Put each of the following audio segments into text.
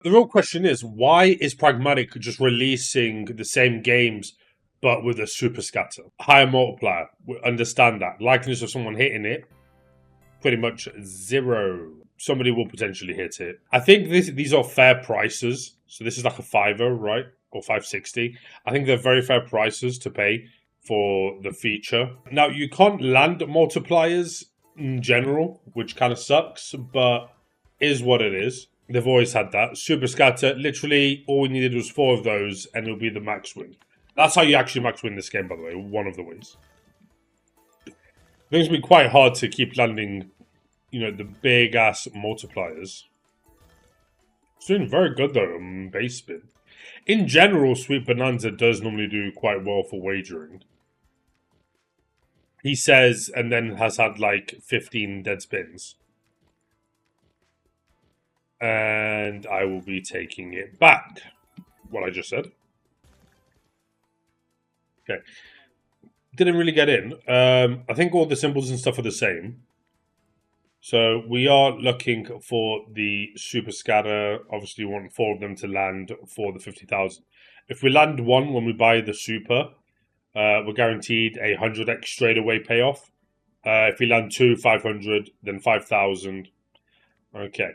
The real question is, why is Pragmatic just releasing the same games but with a super scatter? Higher multiplier. We understand that. Likeliness of someone hitting it, pretty much zero. Somebody will potentially hit it. I think these are fair prices. So this is like a fiver, right? Or 560. I think they're very fair prices to pay for the feature. Now, you can't land multipliers in general, which kind of sucks, but is what it is. They've always had that. Super Scatter, literally all we needed was 4 of those and it'll be the max win. That's how you actually max win this game, by the way. One of the ways. I think it's been quite hard to keep landing, the big ass multipliers. It's doing very good though on base spin. In general, Sweet Bonanza does normally do quite well for wagering. He says, and then has had like 15 dead spins. And I will be taking it back. What I just said. Okay. Didn't really get in. I think all the symbols and stuff are the same. So we are looking for the Super Scatter. Obviously, we want 4 of them to land for the 50,000. If we land 1 when we buy the Super, we're guaranteed a 100x straight away payoff. If we land 2, 500, then 5,000. Okay.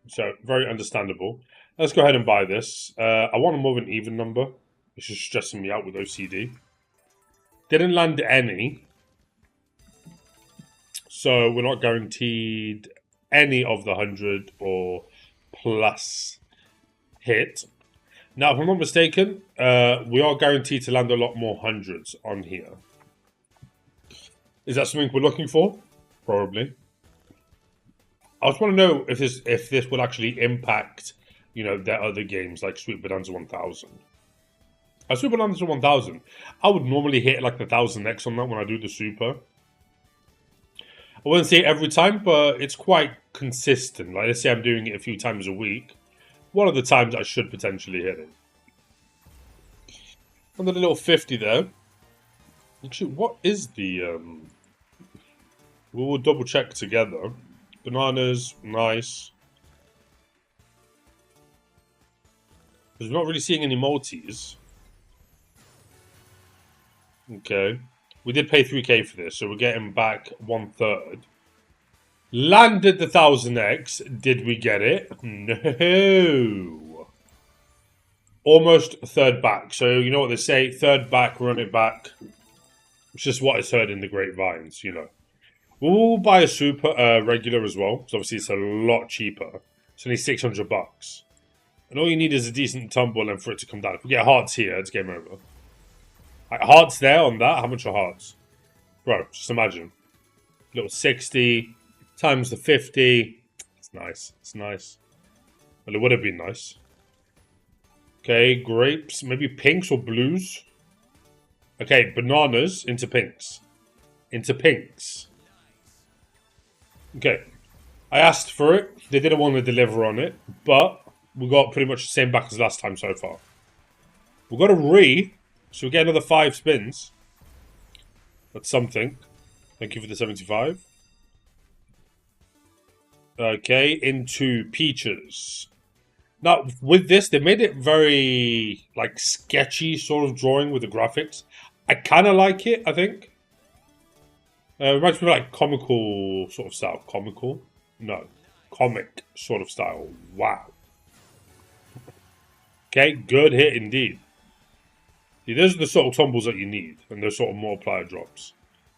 So, very understandable. Let's go ahead and buy this. I want to move an even number. It's just stressing me out with OCD. Didn't land any. So, we're not guaranteed any of the 100 or plus hit. Now, if I'm not mistaken, we are guaranteed to land a lot more hundreds on here. Is that something we're looking for? Probably. I just want to know if this will actually impact, their other games like Sweet Bonanza 1000. Sweet Bonanza 1000, I would normally hit like the 1000x on that when I do the Super. I wouldn't say every time, but it's quite consistent. Like, let's say I'm doing it a few times a week. One of the times I should potentially hit it. And then a little 50 there. Actually, what is the... We will double check together. Bananas, nice. Because we're not really seeing any multis. Okay. We did pay 3k for this, so we're getting back 1/3. Landed the 1000x. Did we get it? No. Almost third back. So, you know what they say? Third back, run it back. It's just what is heard in the grapevines, We'll buy a super regular as well, because obviously it's a lot cheaper. It's only $600. And all you need is a decent tumble and for it to come down. If we get hearts here, it's game over. Like, hearts there on that? How much are hearts? Bro, just imagine. Little 60 times the 50. It's nice. It's nice. Well, it would have been nice. Okay, grapes. Maybe pinks or blues. Okay, bananas into pinks. Into pinks. Okay. I asked for it. They didn't want to deliver on it. But we got pretty much the same back as last time so far. We've got a re. So we get another 5 spins. That's something. Thank you for the 75. Okay, into peaches. Now, with this, they made it very, like, sketchy sort of drawing with the graphics. I kind of like it, I think. Reminds me of, like, comical sort of style. Comical? No. Comic sort of style. Wow. Okay, good hit indeed. See, those are the sort of tumbles that you need, and those sort of multiplier drops.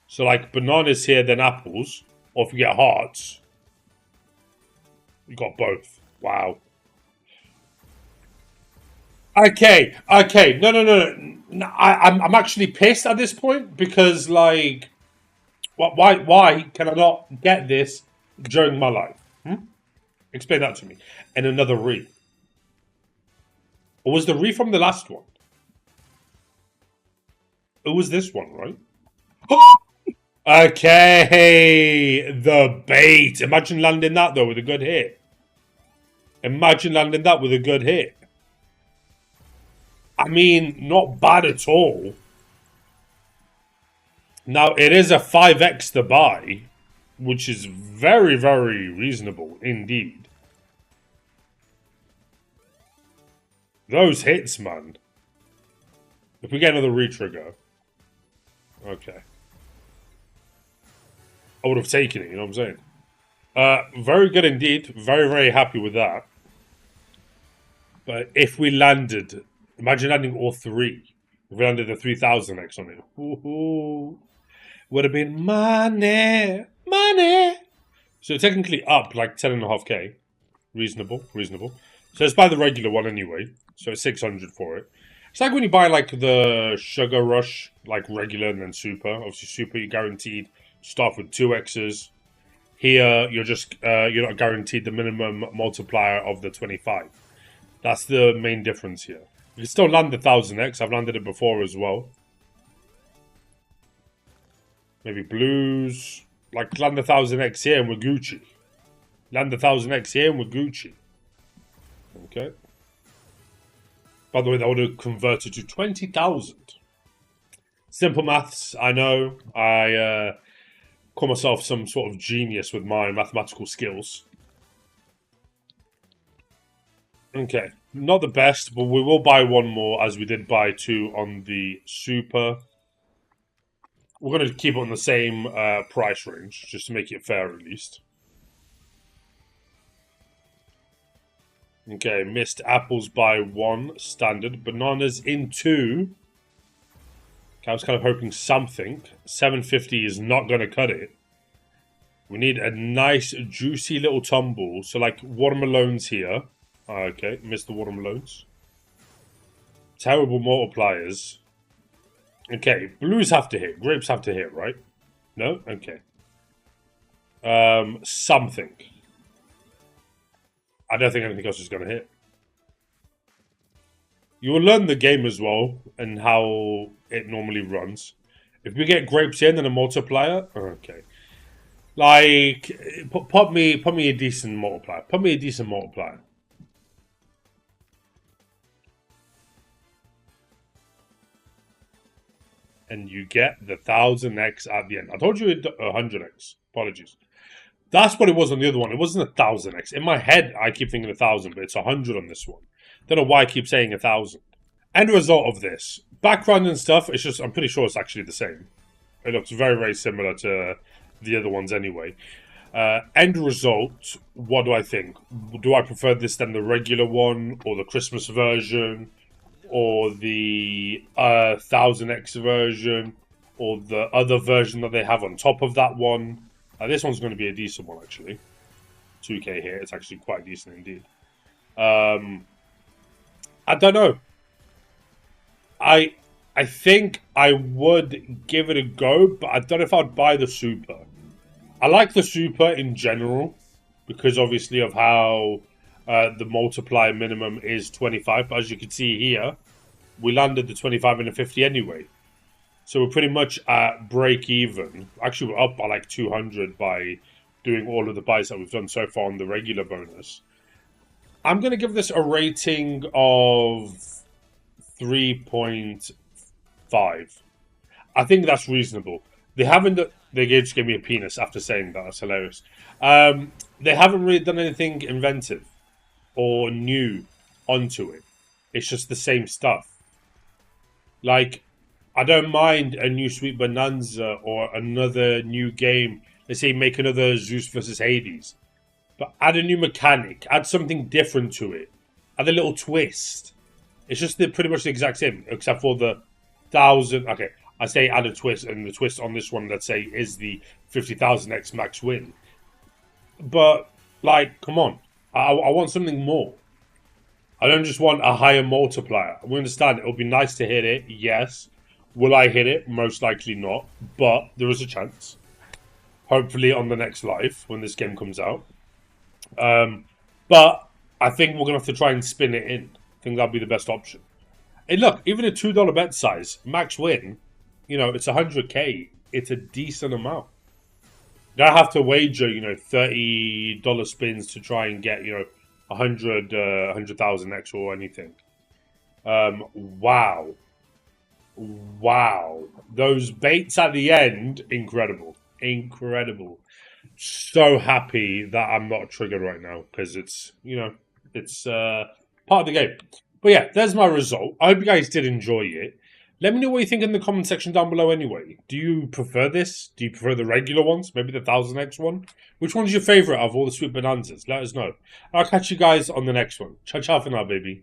So, like, bananas here, then apples. Or if you get hearts, you got both. Wow. Okay. No. I'm actually pissed at this point because, like, why can I not get this during my life? Explain that to me. And another re. Or was the re from the last one? It was this one, right? Okay, the bait. Imagine landing that though with a good hit. Imagine landing that with a good hit. I mean, not bad at all. Now, it is a 5x to buy, which is very, very reasonable indeed. Those hits, man. If we get another retrigger. Okay. I would have taken it, you know what I'm saying? Very good indeed. Very, very happy with that. But if we landed, imagine landing all three. If we landed the 3000X on it, would have been money, money. So technically up like 10.5k. Reasonable, reasonable. So let's buy the regular one anyway. So it's 600 for it. It's like when you buy like the Sugar Rush, like regular and then Super. Obviously, Super you're guaranteed start with 2x's. Here you're not guaranteed the minimum multiplier of the 25. That's the main difference here. You can still land the 1000x. I've landed it before as well. Maybe blues. Like land the 1000x here and we're Gucci. Land the 1000x here and we're Gucci. Okay. By the way, that would have converted to 20,000. Simple maths, I know. I call myself some sort of genius with my mathematical skills. Okay, not the best, but we will buy one more as we did buy two on the Super. We're going to keep it on the same price range, just to make it fair at least. Okay, missed apples by 1, standard. Bananas in 2. Okay, I was kind of hoping something. 750 is not going to cut it. We need a nice, juicy little tumble. So, like, watermelons here. Okay, missed the watermelons. Terrible multipliers. Okay, blues have to hit. Grapes have to hit, right? No? Okay. Something. I don't think anything else is going to hit. You will learn the game as well and how it normally runs. If we get grapes in and a multiplier, okay. Like, put me a decent multiplier. Put me a decent multiplier. And you get the 1000x at the end. I told you 100x. Apologies. That's what it was on the other one. It wasn't 1000x. In my head, I keep thinking 1000, but it's 100 on this one. Don't know why I keep saying 1000. End result of this. Background and stuff, it's just, I'm pretty sure it's actually the same. It looks very, very similar to the other ones anyway. End result, what do I think? Do I prefer this than the regular one, or the Christmas version, or the 1000x version, or the other version that they have on top of that one? This one's going to be a decent one, actually. 2k here, it's actually quite decent indeed. I don't know. I think I would give it a go, but I don't know if I'd buy the Super. I like the Super in general, because obviously of how the multiplier minimum is 25. But as you can see here, we landed the 25 and the 50 anyway. So we're pretty much at break even. Actually, we're up by like 200 by doing all of the buys that we've done so far on the regular bonus. I'm going to give this a rating of 3.5. I think that's reasonable. They haven't... They just gave me a penis after saying that. That's hilarious. They haven't really done anything inventive or new onto it. It's just the same stuff. Like, I don't mind a new Sweet Bonanza or another new game. Let's say make another Zeus versus Hades. But add a new mechanic. Add something different to it. Add a little twist. It's just pretty much the exact same, except for the 1000... Okay, I say add a twist, and the twist on this one, let's say, is the 50,000x max win. But, like, come on. I want something more. I don't just want a higher multiplier. We understand it'll be nice to hit it, yes. Will I hit it? Most likely not. But there is a chance. Hopefully on the next live, when this game comes out. But I think we're going to have to try and spin it in. I think that'll be the best option. Hey, look, even a $2 bet size, max win, you know, it's 100k. It's a decent amount. You don't have to wager, you know, $30 spins to try and get, you know, 100,000 X or anything. Wow. Wow. Those baits at the end, incredible. Incredible. So happy that I'm not triggered right now because it's, you know, it's part of the game. But yeah, there's my result. I hope you guys did enjoy it. Let me know what you think in the comment section down below anyway. Do you prefer this? Do you prefer the regular ones? Maybe the 1000X one? Which one's your favourite of all the Sweet Bonanzas? Let us know. I'll catch you guys on the next one. Ciao, ciao for now, baby.